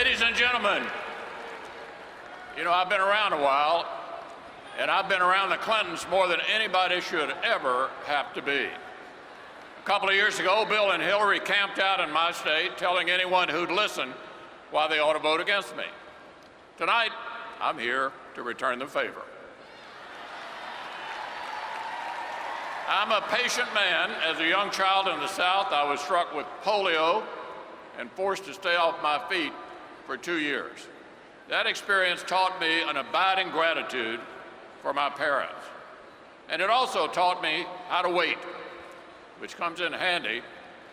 Ladies and gentlemen, you know, I've been around a while, and I've been around the Clintons more than anybody should ever have to be. A couple of years ago, Bill and Hillary camped out in my state, telling anyone who'd listen why they ought to vote against me. Tonight, I'm here to return the favor. I'm a patient man. As a young child in the South, I was struck with polio and forced to stay off my feet for 2 years. That experience taught me an abiding gratitude for my parents. And it also taught me how to wait, which comes in handy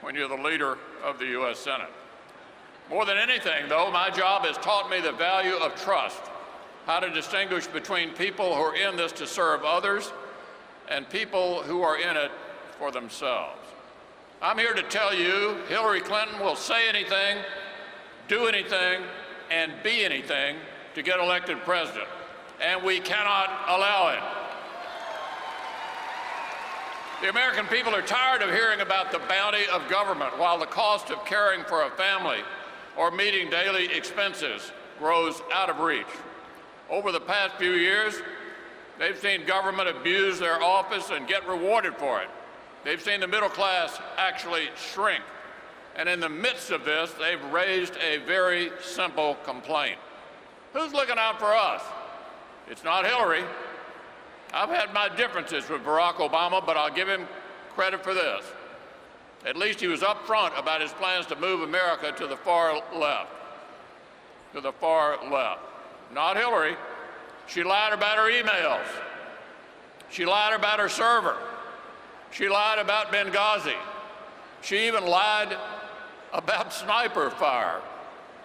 when you're the leader of the U.S. Senate. More than anything, though, my job has taught me the value of trust, how to distinguish between people who are in this to serve others and people who are in it for themselves. I'm here to tell you, Hillary Clinton will say anything, do anything, and be anything to get elected president, and we cannot allow it. The American people are tired of hearing about the bounty of government while the cost of caring for a family or meeting daily expenses grows out of reach. Over the past few years, they've seen government abuse their office and get rewarded for it. They've seen the middle class actually shrink. And in the midst of this, they've raised a very simple complaint. Who's looking out for us? It's not Hillary. I've had my differences with Barack Obama, but I'll give him credit for this. At least he was upfront about his plans to move America to the far left. To the far left. Not Hillary. She lied about her emails. She lied about her server. She lied about Benghazi. She even lied about sniper fire.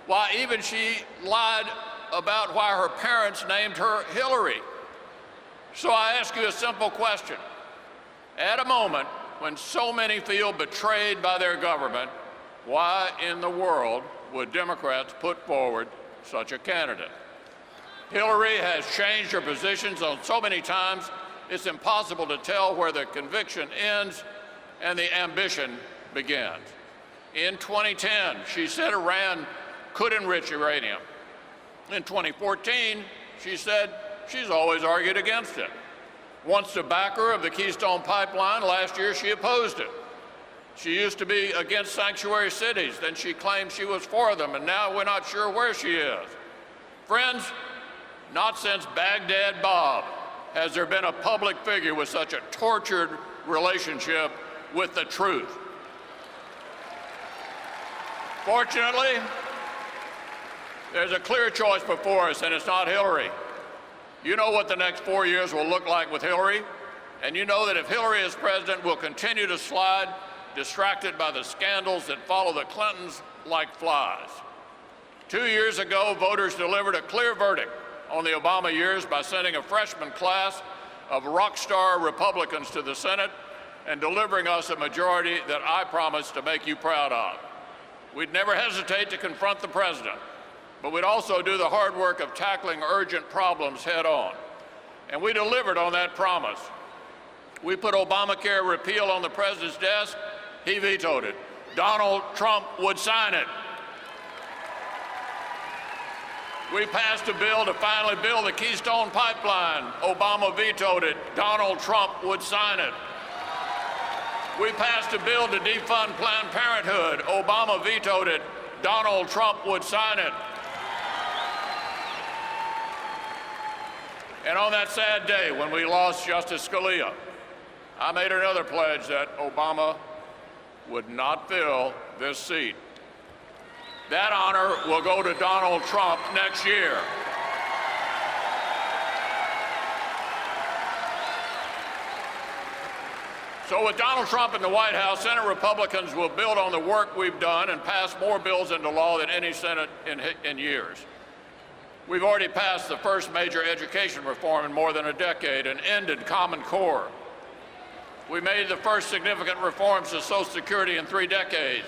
Why, even she lied about why her parents named her Hillary. So I ask you a simple question. At a moment when so many feel betrayed by their government, why in the world would Democrats put forward such a candidate? Hillary has changed her positions on so many times, it's impossible to tell where the conviction ends and the ambition begins. In 2010, she said Iran could enrich uranium. In 2014, she said she's always argued against it. Once a backer of the Keystone Pipeline, last year she opposed it. She used to be against sanctuary cities, then she claimed she was for them, and now we're not sure where she is. Friends, not since Baghdad Bob has there been a public figure with such a tortured relationship with the truth. Fortunately, there's a clear choice before us, and it's not Hillary. You know what the next 4 years will look like with Hillary, and you know that if Hillary is president, we'll continue to slide, distracted by the scandals that follow the Clintons like flies. 2 years ago, voters delivered a clear verdict on the Obama years by sending a freshman class of rock star Republicans to the Senate and delivering us a majority that I promised to make you proud of. We'd never hesitate to confront the president, but we'd also do the hard work of tackling urgent problems head on. And we delivered on that promise. We put Obamacare repeal on the president's desk. He vetoed it. Donald Trump would sign it. We passed a bill to finally build the Keystone Pipeline. Obama vetoed it. Donald Trump would sign it. We passed a bill to defund Planned Parenthood. Obama vetoed it. Donald Trump would sign it. And on that sad day when we lost Justice Scalia, I made another pledge that Obama would not fill this seat. That honor will go to Donald Trump next year. So with Donald Trump in the White House, Senate Republicans will build on the work we've done and pass more bills into law than any Senate in years. We've already passed the first major education reform in more than a decade and ended Common Core. We made the first significant reforms to Social Security in 3 decades.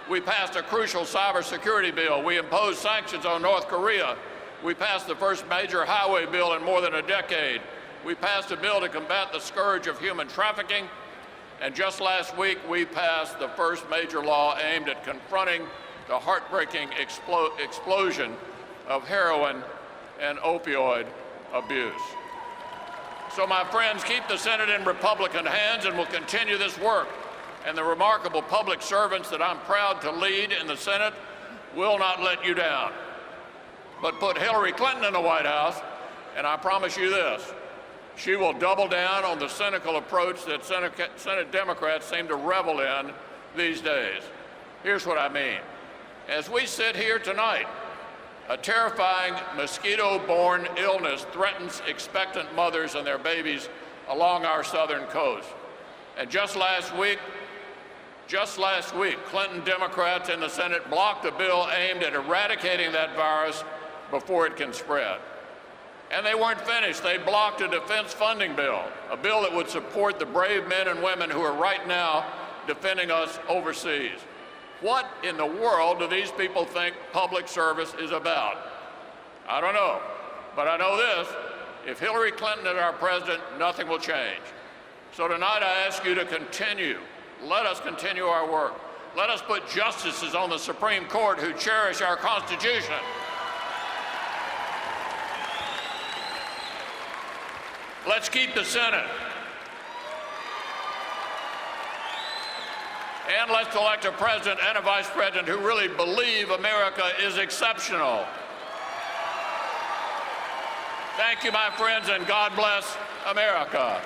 We passed a crucial cybersecurity bill. We imposed sanctions on North Korea. We passed the first major highway bill in more than a decade. We passed a bill to combat the scourge of human trafficking. And just last week, we passed the first major law aimed at confronting the heartbreaking explosion of heroin and opioid abuse. So, my friends, keep the Senate in Republican hands, and we'll continue this work. And the remarkable public servants that I'm proud to lead in the Senate will not let you down. But put Hillary Clinton in the White House, and I promise you this, she will double down on the cynical approach that Senate Democrats seem to revel in these days. Here's what I mean. As we sit here tonight, a terrifying mosquito-borne illness threatens expectant mothers and their babies along our southern coast. And just last week, Clinton Democrats in the Senate blocked a bill aimed at eradicating that virus before it can spread. And they weren't finished. They blocked a defense funding bill, a bill that would support the brave men and women who are right now defending us overseas. What in the world do these people think public service is about? I don't know, but I know this: if Hillary Clinton is our president, nothing will change. So tonight I ask you to continue. Let us continue our work. Let us put justices on the Supreme Court who cherish our Constitution. Let's keep the Senate. And let's elect a president and a vice president who really believe America is exceptional. Thank you, my friends, and God bless America.